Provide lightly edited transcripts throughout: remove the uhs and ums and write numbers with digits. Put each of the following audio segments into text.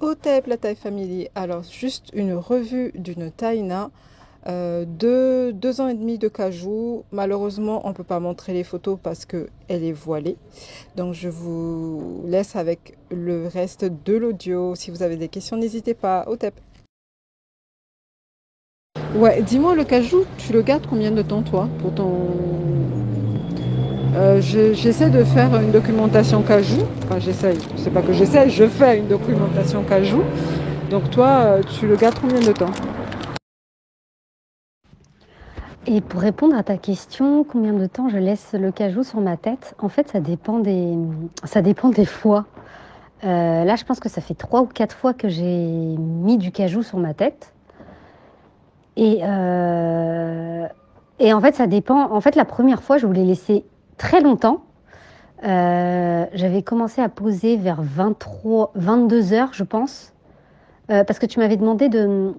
Otep, la taille family. Alors, juste une revue d'une taïna, deux ans et demi de cajou. Malheureusement, on ne peut pas montrer les photos parce qu'elle est voilée. Donc, je vous laisse avec le reste de l'audio. Si vous avez des questions, n'hésitez pas. Otep. Ouais, dis-moi, le cajou, tu le gardes combien de temps, toi, pour ton... j'essaie de faire une documentation cajou. Enfin, j'essaye. C'est pas que j'essaie, je fais une documentation cajou. Donc, toi, tu le gardes combien de temps? Et pour répondre à ta question, combien de temps je laisse le cajou sur ma tête? En fait, ça dépend des fois. Là, je pense que ça fait 3 ou 4 fois que j'ai mis du cajou sur ma tête. Et, euh, et en fait, ça dépend. En fait, la première fois, je voulais laisser très longtemps. J'avais commencé à poser vers 23, 22 heures, je pense. Parce que tu m'avais demandé de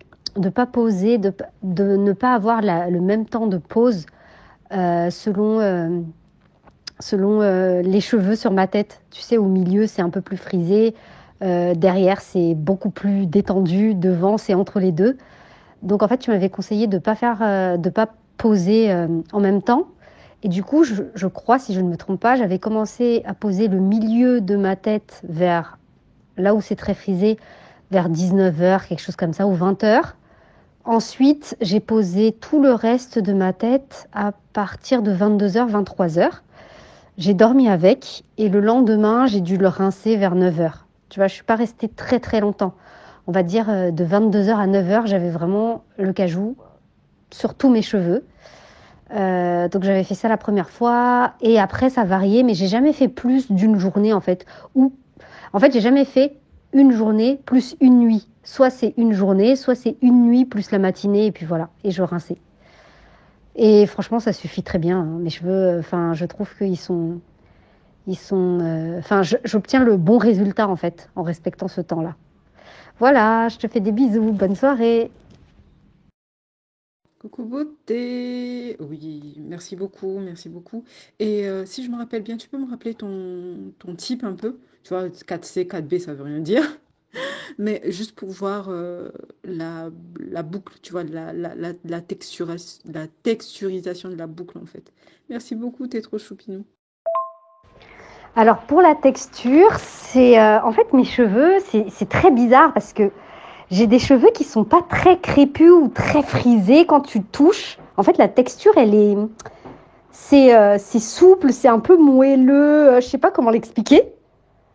pas poser, de ne pas avoir le même temps de pause selon les cheveux sur ma tête. Tu sais, au milieu, c'est un peu plus frisé. Derrière, c'est beaucoup plus détendu. Devant, c'est entre les deux. Donc, en fait, tu m'avais conseillé de pas poser en même temps. Et du coup, je crois, si je ne me trompe pas, j'avais commencé à poser le milieu de ma tête vers là où c'est très frisé, vers 19 heures, quelque chose comme ça, ou 20 heures. Ensuite, j'ai posé tout le reste de ma tête à partir de 22 heures, 23 heures. J'ai dormi avec et le lendemain, j'ai dû le rincer vers 9 heures. Tu vois, je ne suis pas restée très très longtemps. On va dire de 22 heures à 9 heures, j'avais vraiment le cajou sur tous mes cheveux. Donc j'avais fait ça la première fois et après ça variait, mais j'ai jamais fait plus d'une journée en fait. Ou en fait j'ai jamais fait une journée plus une nuit. Soit c'est une journée, soit c'est une nuit plus la matinée et puis voilà. Et je rinçais. Et franchement ça suffit très bien, hein. Mes cheveux, enfin je trouve enfin j'obtiens le bon résultat en fait en respectant ce temps-là. Voilà, je te fais des bisous, bonne soirée. Coucou beauté. Oui, merci beaucoup, merci beaucoup. Et si je me rappelle bien, tu peux me rappeler ton type un peu? Tu vois, 4C, 4B, ça veut rien dire. Mais juste pour voir la boucle, tu vois, la texturisation de la boucle en fait. Merci beaucoup, t'es trop choupinou. Alors pour la texture, c'est en fait mes cheveux, c'est très bizarre parce que j'ai des cheveux qui sont pas très crépus ou très frisés quand tu touches. En fait, la texture, c'est souple, c'est un peu moelleux. Je sais pas comment l'expliquer.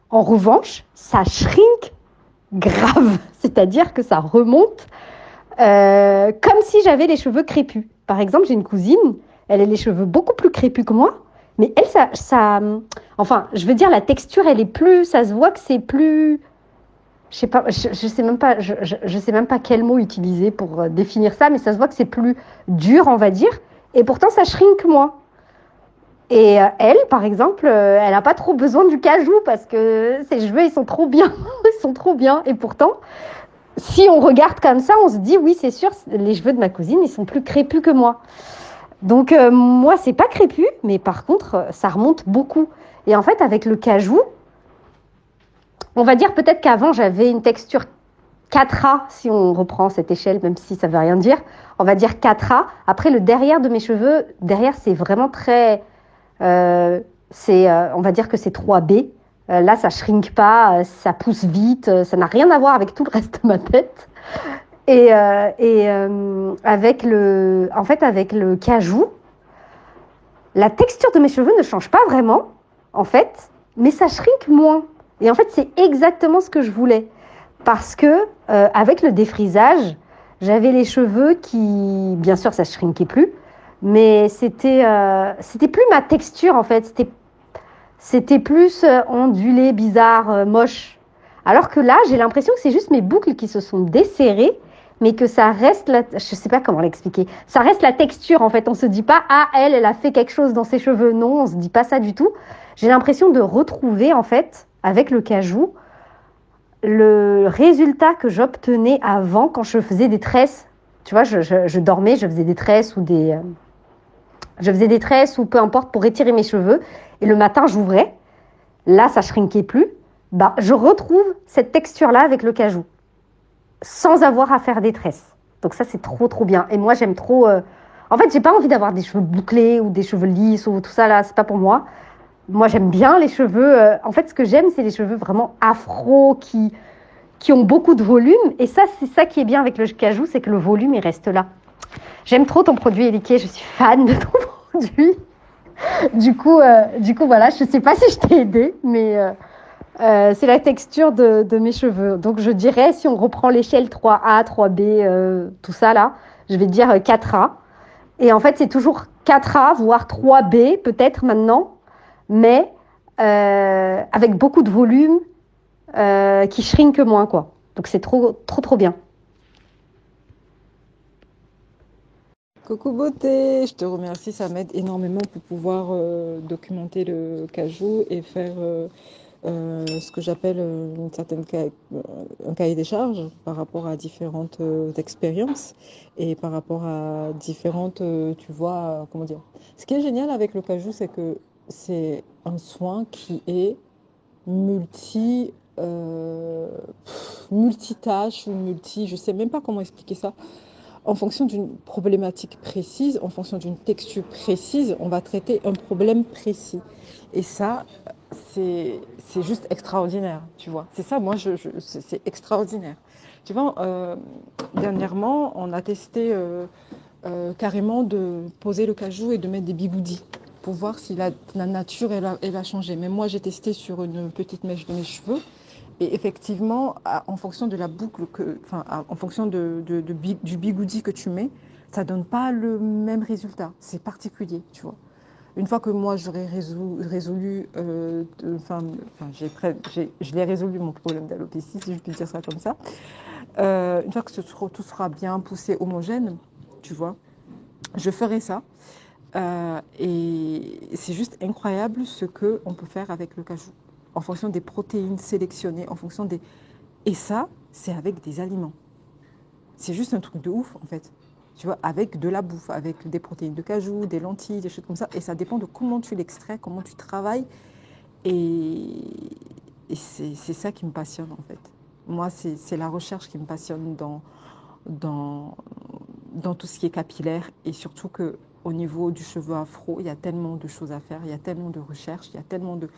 En revanche, ça shrink grave, c'est-à-dire que ça remonte comme si j'avais les cheveux crépus. Par exemple, j'ai une cousine, elle a les cheveux beaucoup plus crépus que moi, mais elle, enfin, je veux dire, la texture, elle est plus, ça se voit que c'est plus, je sais pas, je sais même pas, je sais même pas quel mot utiliser pour définir ça, mais ça se voit que c'est plus dur, on va dire, et pourtant ça shrink moins. Et elle, par exemple, elle n'a pas trop besoin du cajou parce que ses cheveux, ils sont trop bien, ils sont trop bien. Et pourtant, si on regarde comme ça, on se dit oui, c'est sûr, les cheveux de ma cousine, ils sont plus crépus que moi. Donc moi, c'est pas crépu, mais par contre, ça remonte beaucoup. Et en fait, avec le cajou, on va dire peut-être qu'avant, j'avais une texture 4A, si on reprend cette échelle, même si ça veut rien dire. On va dire 4A. Après, le derrière de mes cheveux, derrière, c'est vraiment très... on va dire que c'est 3B. Là, ça shrink pas, ça pousse vite, ça n'a rien à voir avec tout le reste de ma tête. En fait, avec le cajou, la texture de mes cheveux ne change pas vraiment, en fait, mais ça shrink moins. Et en fait, c'est exactement ce que je voulais. Parce que, avec le défrisage, j'avais les cheveux qui, bien sûr, ça ne shrinkait plus, mais c'était plus ma texture, en fait. C'était plus ondulé, bizarre, moche. Alors que là, j'ai l'impression que c'est juste mes boucles qui se sont desserrées, mais que ça reste je sais pas comment l'expliquer. Ça reste la texture en fait. On se dit pas ah elle a fait quelque chose dans ses cheveux. Non, on se dit pas ça du tout. J'ai l'impression de retrouver en fait avec le cajou le résultat que j'obtenais avant quand je faisais des tresses. Tu vois, je dormais, je faisais des tresses je faisais des tresses ou peu importe pour étirer mes cheveux. Et le matin, j'ouvrais. Là, ça shrinkait plus. bah, je retrouve cette texture-là avec le cajou, sans avoir à faire des tresses. Donc ça, c'est trop, trop bien. Et moi, j'aime trop... En fait, j'ai pas envie d'avoir des cheveux bouclés ou des cheveux lisses ou tout ça, là, c'est pas pour moi. Moi, j'aime bien les cheveux... En fait, ce que j'aime, c'est les cheveux vraiment afro qui ont beaucoup de volume. Et ça, c'est ça qui est bien avec le cajou, c'est que le volume, il reste là. J'aime trop ton produit, Eliké. Je suis fan de ton produit. Du coup, voilà, je sais pas si je t'ai aidé, mais c'est la texture de mes cheveux. Donc, je dirais, si on reprend l'échelle 3A, 3B, tout ça là, je vais dire 4A. Et en fait, c'est toujours 4A, voire 3B peut-être maintenant, mais avec beaucoup de volume qui shrink moins, quoi. Donc, c'est trop, trop, trop bien. Coucou beauté, je te remercie, ça m'aide énormément pour pouvoir documenter le cajou et faire ce que j'appelle un cahier des charges par rapport à différentes expériences et par rapport à différentes, tu vois, comment dire. Ce qui est génial avec le cajou, c'est que c'est un soin qui est multi, multitâche ou je sais même pas comment expliquer ça. En fonction d'une problématique précise, en fonction d'une texture précise, on va traiter un problème précis. Et ça, c'est juste extraordinaire, tu vois. C'est ça, moi, c'est extraordinaire. Tu vois, dernièrement, on a testé carrément de poser le cajou et de mettre des bigoudis pour voir si la nature, elle a changé. Mais moi, j'ai testé sur une petite mèche de mes cheveux. Et effectivement, en fonction de la boucle, en fonction du bigoudi que tu mets, ça ne donne pas le même résultat. C'est particulier, tu vois. Une fois que moi, j'aurai résolu, je l'ai résolu mon problème d'alopécie, si je puis dire ça comme ça. Une fois que tout sera bien poussé, homogène, tu vois, je ferai ça. Et c'est juste incroyable ce qu'on peut faire avec le cajou, en fonction des protéines sélectionnées, en fonction des... Et ça, c'est avec des aliments. C'est juste un truc de ouf, en fait. Tu vois, avec de la bouffe, avec des protéines de cajou, des lentilles, des choses comme ça. Et ça dépend de comment tu l'extrais, comment tu travailles. Et, et c'est ça qui me passionne, en fait. Moi, c'est la recherche qui me passionne dans, dans tout ce qui est capillaire. Et surtout que au niveau du cheveu afro, il y a tellement de choses à faire, il y a tellement de recherches, il y a tellement de...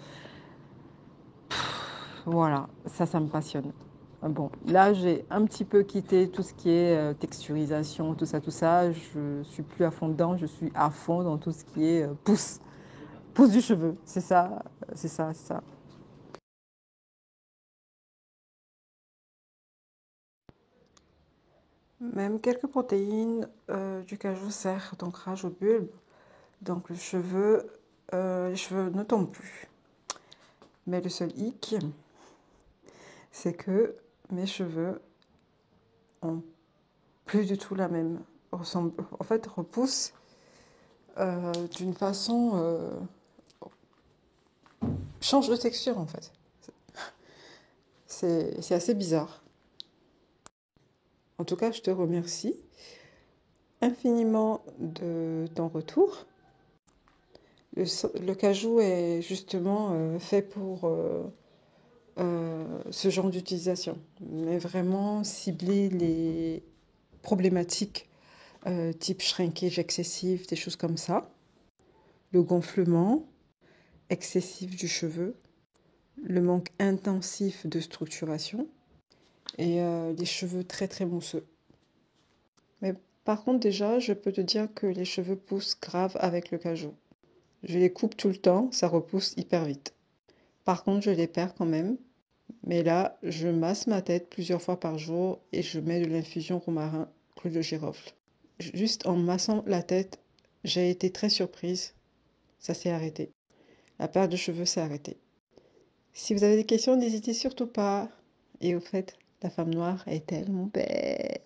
Voilà, ça me passionne. Bon, là, j'ai un petit peu quitté tout ce qui est texturisation, tout ça, tout ça. Je suis plus à fond dedans, je suis à fond dans tout ce qui est pousse du cheveu. C'est ça, c'est ça, c'est ça. Même quelques protéines du cajou serrent d'ancrage au bulbe. Donc les cheveux ne tombent plus. Mais le seul hic, c'est que mes cheveux ont plus du tout la même en fait repoussent d'une façon change de texture en fait. C'est assez bizarre. En tout cas, je te remercie infiniment de ton retour. Le cajou est justement fait pour ce genre d'utilisation, mais vraiment cibler les problématiques type shrinkage excessif, des choses comme ça, le gonflement excessif du cheveu, le manque intensif de structuration et les cheveux très très mousseux. Mais par contre déjà, je peux te dire que les cheveux poussent grave avec le cajou. Je les coupe tout le temps, ça repousse hyper vite. Par contre, je les perds quand même. Mais là, je masse ma tête plusieurs fois par jour et je mets de l'infusion romarin, clou de girofle. Juste en massant la tête, j'ai été très surprise. Ça s'est arrêté. La perte de cheveux s'est arrêtée. Si vous avez des questions, n'hésitez surtout pas. Et au fait, la femme noire est tellement belle.